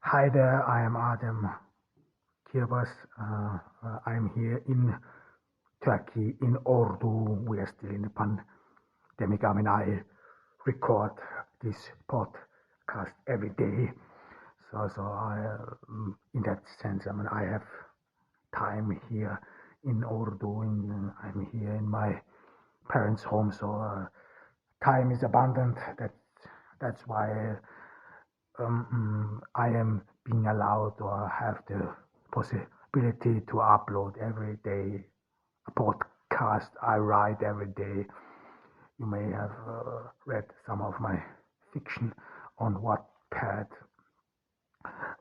Hi there, I am Adem Kirbas. I'm here in Turkey, in Ordu. We are still in the pandemic. I record this podcast every day. In that sense, I have time here in Ordu. I'm here in my parents' home, time is abundant. That's why I am being allowed or have the possibility to upload every day a podcast I write every day. You may have read some of my fiction on Wattpad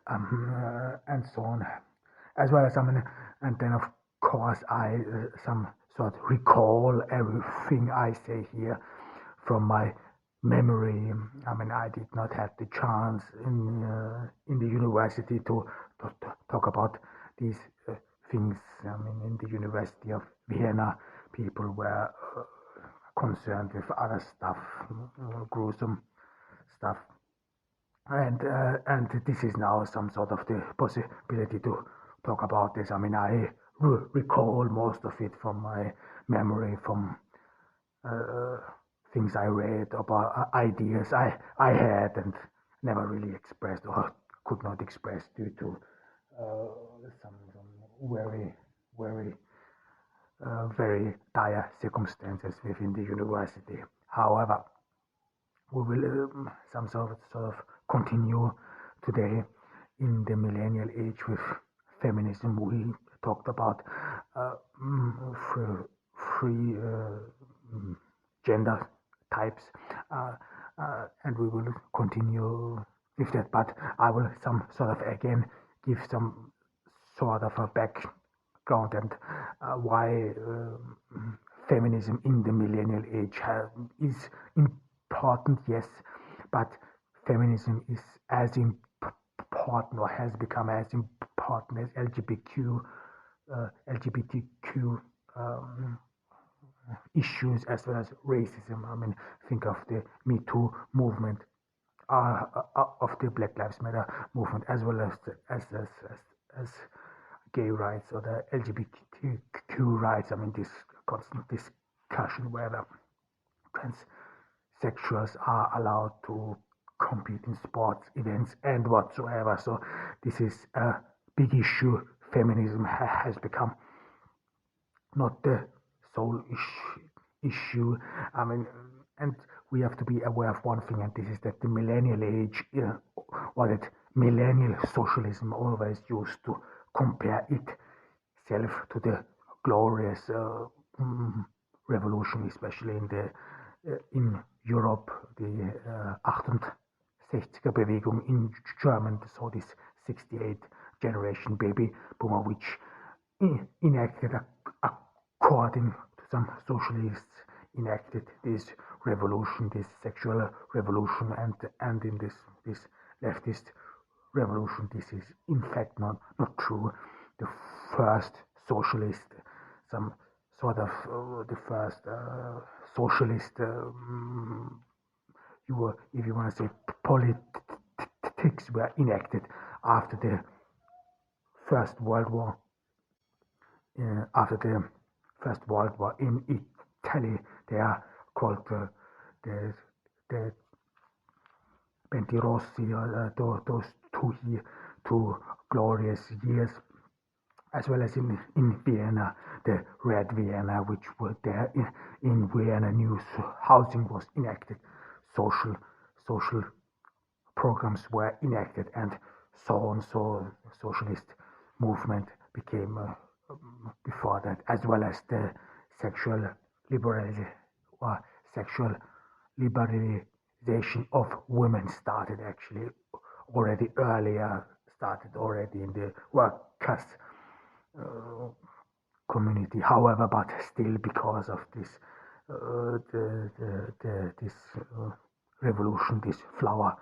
and so on, as well as and then of course I some sort recall everything I say here from my memory. I did not have the chance in the university to talk about these things. In the University of Vienna, people were concerned with other stuff, gruesome stuff, and this is now some sort of the possibility to talk about this. I recall most of it from my memory, from uh, things I read, about ideas I had and never really expressed or could not express due to some very dire circumstances within the university. However, we will some sort of continue today in the millennial age with feminism. We talked about uh, mm, free gender types, uh, and we will continue with that. But I will some sort of again give some sort of a background and why feminism in the millennial age is important, yes, but feminism is as important or has become as important as LGBTQ um, issues as well as racism. Think of the Me Too movement, of the Black Lives Matter movement, as well as gay rights or the LGBTQ rights. This constant discussion whether transsexuals are allowed to compete in sports events and whatsoever. So this is a big issue. Feminism has become not the sole issue. I mean, and we have to be aware of one thing, and this is that the millennial age, or that millennial socialism always used to compare itself to the glorious revolution, especially in Europe, the 68er Bewegung in German, so this 68 generation baby boomer, which enacted, according to some socialists, enacted this revolution, this sexual revolution, and in this leftist revolution, this is in fact not true. The first socialist, some sort of the first socialist, if you want to say, politics were enacted after the First World War. After the First World War in Italy, they are called the the Pentirossi, those two glorious years, as well as in Vienna, the Red Vienna, which were there in Vienna, new housing was enacted, social programs were enacted, and so on. So socialist movement became before that, as well as the sexual liberalism or sexual liberalization of women started actually already earlier, started already in the workers uh, community. However, but still because of this this revolution, this flower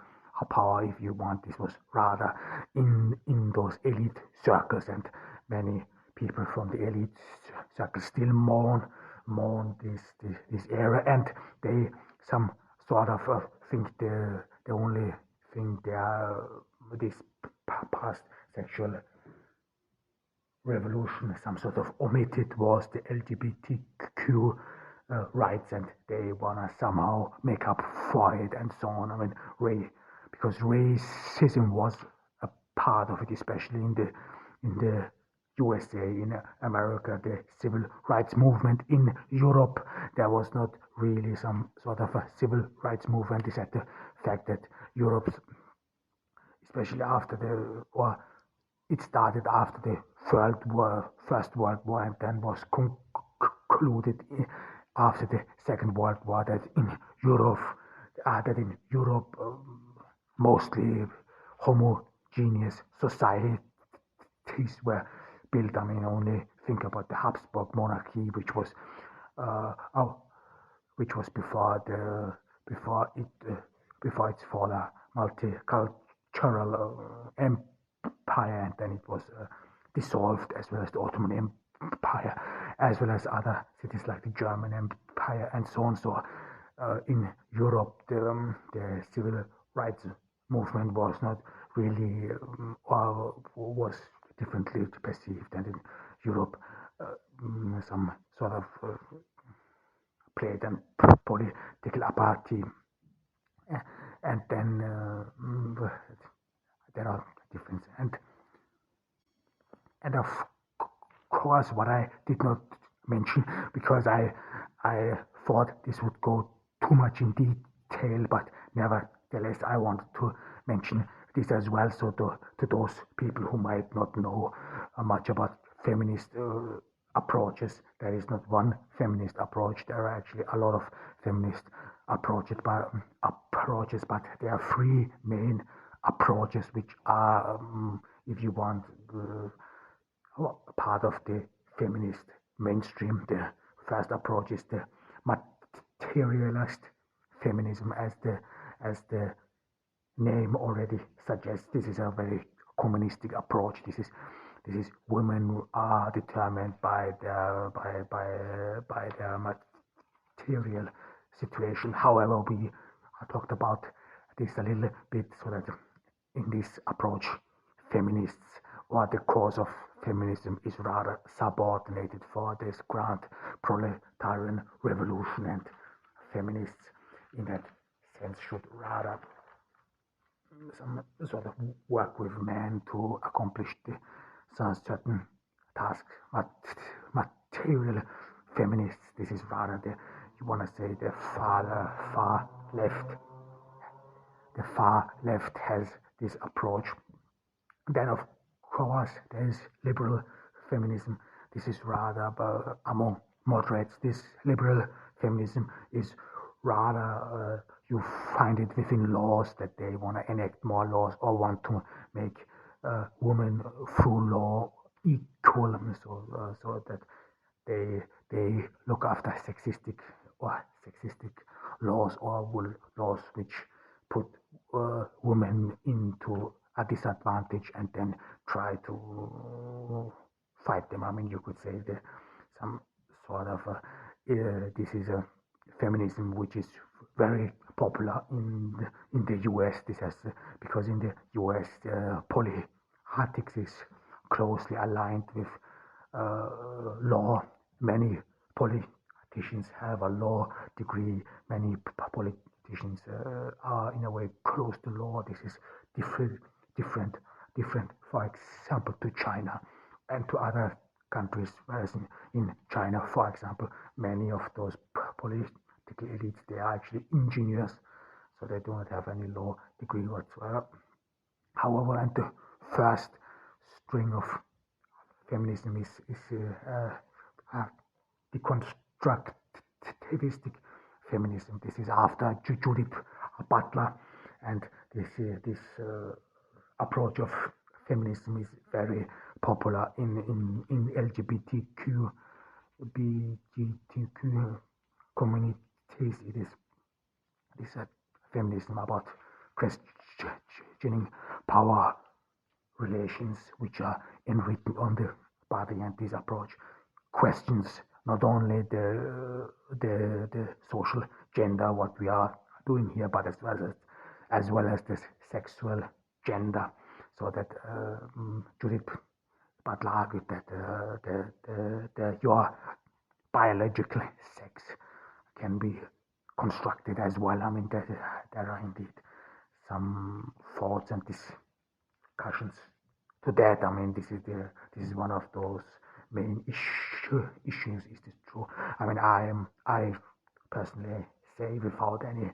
power, if you want, this was rather in those elite circles, and many people from the elite circles still mourn this era, and they some sort of think the only thing they are this past sexual revolution, some sort of omitted was the LGBTQ rights, and they wanna somehow make up for it and so on. I mean, because racism was a part of it, especially in the USA, in America, the civil rights movement. In Europe, there was not really some sort of a civil rights movement. Is at the fact that Europe, especially after the or it started after the First World War, and then was concluded after the Second World War. That in Europe, mostly homogeneous societies were built. I mean, only think about the Habsburg monarchy, uh, which was before it before its fall a multicultural empire, and then it was dissolved, as well as the Ottoman Empire, as well as other cities like the German Empire and so on. So in Europe, the civil rights movement was not really or was differently perceived, and in Europe, some sort of played and political party, and then there are differences, and of course, what I did not mention, because I thought this would go too much in detail, but nevertheless I wanted to mention this as well, so to those people who might not know much about feminist approaches. There is not one feminist approach. There are actually a lot of feminist approaches, but there are three main approaches, which are, if you want, part of the feminist mainstream. The first approach is the materialist feminism, as the name already suggests. This is a very communistic approach. This is women are determined by their material situation. However, we talked about this a little bit, so that in this approach, feminists, or the cause of feminism, is rather subordinated for this grand proletarian revolution, and feminists in that sense should rather some sort of work with men to accomplish some certain tasks. Material feminists, this is rather you want to say, the far left. The far left has this approach. Then, of course, there is liberal feminism. This is rather among moderates. This liberal feminism is rather, you find it within laws, that they want to enact more laws, or want to make women through law equal, so that they look after sexistic laws, or laws which put women into a disadvantage, and then try to fight them. I mean, you could say that some sort of this is a feminism which is very popular in the US. This has because in the US politics is closely aligned with law. Many politicians have a law degree. Many politicians are in a way close to law. This is different, different, different. For example, to China and to other countries, whereas in China, for example, many of those political elites, they are actually engineers, so they do not have any law degree whatsoever. However, and the first string of feminism is deconstructivistic feminism. This is after Judith Butler, and this approach of feminism is very popular in LGBTQ communities. It is a feminism about questioning power relations which are enwritten on the body, and this approach questions not only the social gender, what we are doing here, but as well as the sexual gender. so that Judith Butler argued that your biological sex can be constructed as well. I mean, there are indeed some thoughts and discussions to that. I mean, this is one of those main issues. Is this true? I mean, I personally say, without any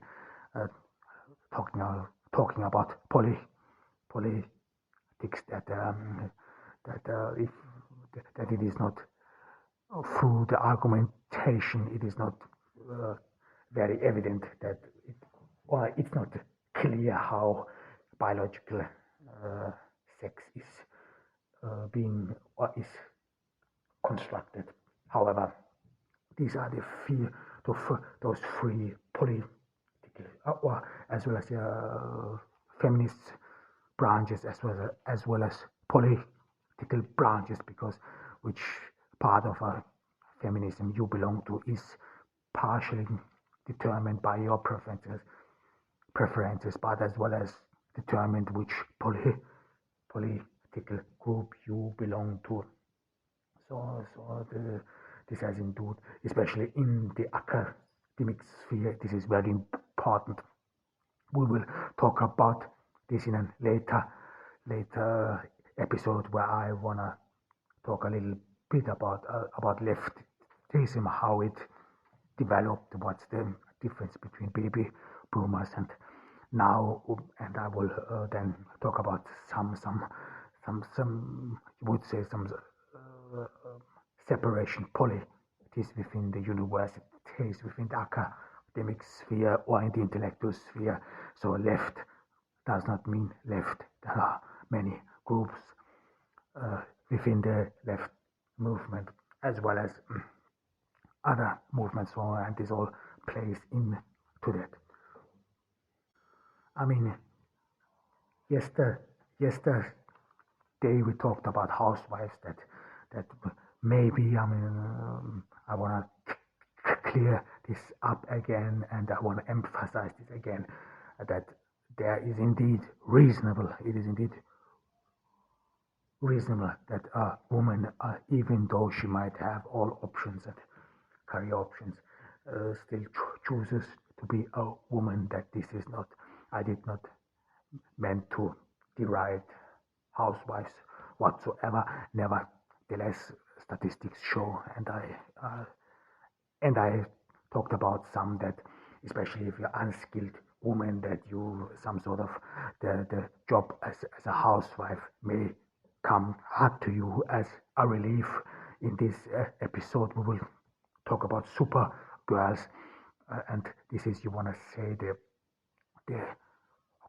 talking about politics, that if that it is not through the argumentation, it is not very evident that it's not clear how biological sex is being or is constructed. However, these are those three political or as well as feminist branches, as well as political branches, because which part of feminism you belong to is partially determined by your preferences, but as well as determined which political group you belong to. This has indeed, especially in the academic sphere, this is very important. We will talk about this in a later episode, where I wanna talk a little bit about leftism, how it developed, what's the difference between baby boomers and now, and I will then talk about some you would say some separation politics within the universities, within the academic sphere or in the intellectual sphere. So left does not mean left. There are many groups within the left movement, as well as other movements, and this all plays into that. I mean, yesterday we talked about housewives, that maybe, I mean, I want to clear this up again, and I want to emphasize this again, that there is indeed reasonable, it is indeed reasonable that a woman, even though she might have all options and career options, still chooses to be a woman. That this is not, I did not meant to deride housewives whatsoever. Nevertheless, statistics show, and I talked about some, that especially if you're unskilled woman, that you some sort of the job as a housewife may come hard to you as a relief. In this episode, we will talk about super girls, and this is, you want to say, the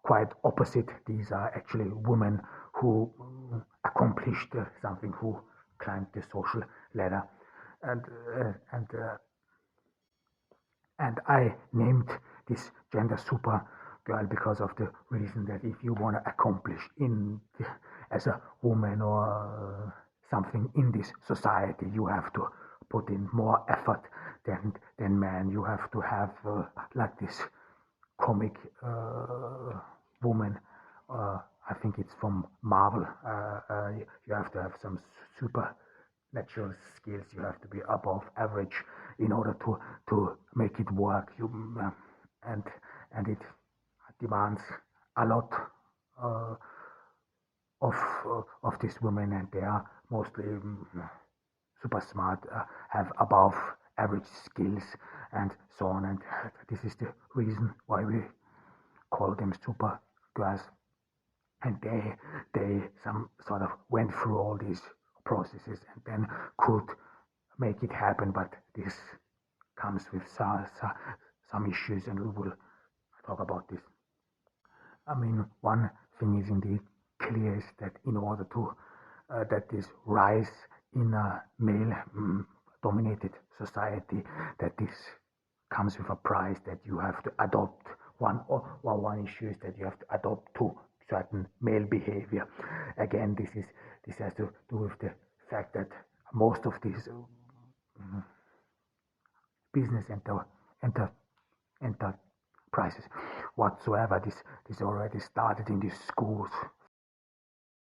quite opposite. These are actually women who accomplished something, who climbed the social ladder, and I named this gender super girl because of the reason that if you want to accomplish as a woman or something in this society, you have to put in more effort than man. You have to have like this comic woman. I think it's from Marvel. You have to have some supernatural skills. You have to be above average in order to make it work. And it demands a lot of these women, and they are mostly super smart, have above average skills, and so on. And this is the reason why we call them super girls. And they some sort of went through all these processes and then could make it happen. But this comes with some issues, and we will talk about this. I mean, one thing is indeed clear, is that in order to that this rise in a male dominated society, that this comes with a price, that you have to adopt one issue is that you have to adopt to certain male behavior. Again, this has to do with the fact that most of these business enterprises whatsoever, this already started in these schools,